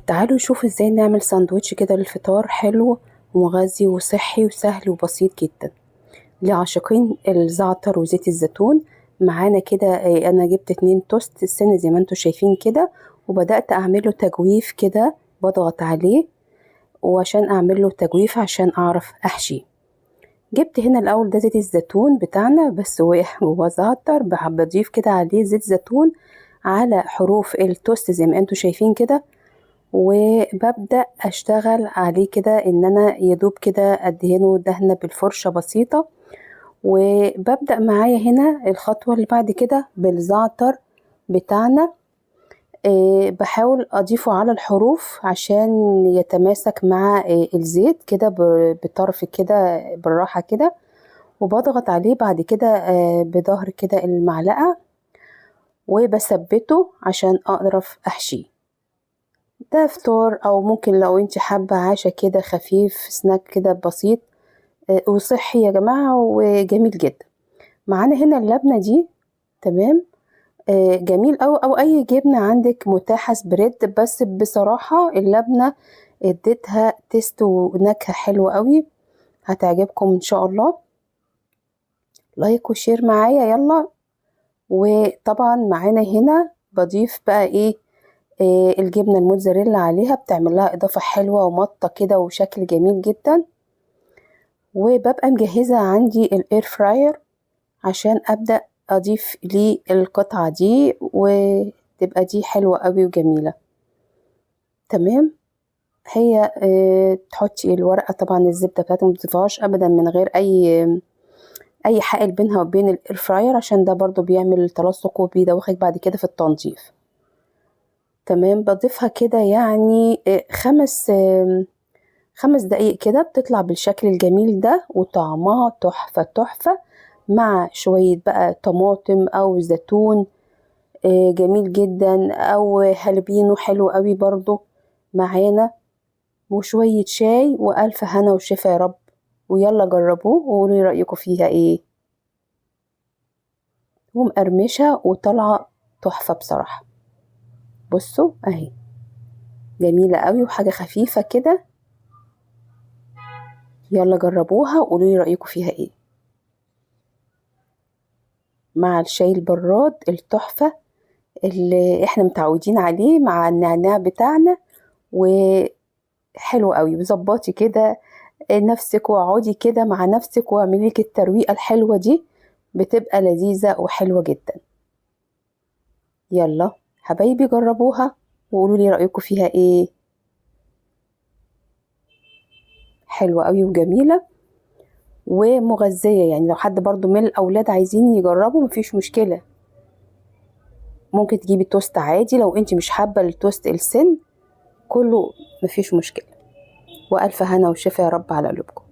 تعالوا نشوف ازاي نعمل ساندوتش كده للفطار حلو ومغذي وصحي وسهل وبسيط جدا لعاشقين الزعتر وزيت الزيتون. معانا كده انا جبت 2 توست السن زي ما انتم شايفين كده، وبدأت اعمله تجويف كده، بضغط عليه وعشان اعمله تجويف عشان اعرف احشيه. جبت هنا الاول ده زيت الزيتون بتاعنا بس وقع جوه زعتر، بضيف كده عليه زيت زيتون على حروف التوست زي ما انتم شايفين كده، وببدأ اشتغل عليه كده ان انا يدوب كده ادهنه دهنة بالفرشة بسيطة. وببدأ معايا هنا الخطوة اللي بعد كده بالزعتر بتاعنا، بحاول اضيفه على الحروف عشان يتماسك مع الزيت كده بطرف كده بالراحة كده، وبضغط عليه بعد كده بظهر كده المعلقة وبثبته عشان اقدر احشيه. ده فطار او ممكن لو انت حابة عشاء كده خفيف سناك كده بسيط وصحي يا جماعة وجميل جدا. معانا هنا اللبنة دي، تمام، جميل او اي جبنة عندك متاحة سبريد، بس بصراحة اللبنة اديتها تيست ونكهة حلوة قوي، هتعجبكم ان شاء الله. لايك وشير معايا يلا. وطبعا معانا هنا بضيف بقى ايه الجبنة الموتزاريلا عليها، بتعمل لها إضافة حلوة ومطة كده وشكل جميل جدا. وببقى مجهزة عندي الاير فراير عشان أبدأ أضيف لي القطعة دي وتبقى دي حلوة قوي وجميلة. تمام، هي تحطي الورقة طبعا الزبدة بتاعتها متضيفهاش أبدا من غير أي حائل بينها وبين الاير فراير، عشان ده برضو بيعمل تلصق وبيدوخك بعد كده في التنظيف. تمام، بضيفها كده يعني 5 دقايق كده، بتطلع بالشكل الجميل ده وطعمها تحفة تحفة، مع شوية بقى طماطم أو زيتون جميل جدا، أو هالبينو حلو قوي برضو معانا، وشوية شاي، وألف هنا وشفا يا رب. ويلا جربوه وقولوا رأيكم فيها ايه. ومقرمشة وطلعة تحفة بصراحة. بصوا اهي جميلة قوي وحاجة خفيفة كده، يلا جربوها وقولوا لي رأيكم فيها ايه، مع الشاي البراد التحفة اللي احنا متعودين عليه مع النعناع بتاعنا. وحلو قوي، وظبطي كده نفسك واقعدي كده مع نفسك واعملي لك الترويقة الحلوة دي، بتبقى لذيذة وحلوة جدا. يلا حبايبي جربوها وقولوا لي رأيكم فيها ايه. حلوة قوي وجميلة ومغذية، يعني لو حد برضو من الأولاد عايزين يجربوا مفيش مشكلة، ممكن تجيبي توست عادي لو انت مش حابة التوست السن كله، مفيش مشكلة. وألف هنا وشفا يا رب على قلوبكم.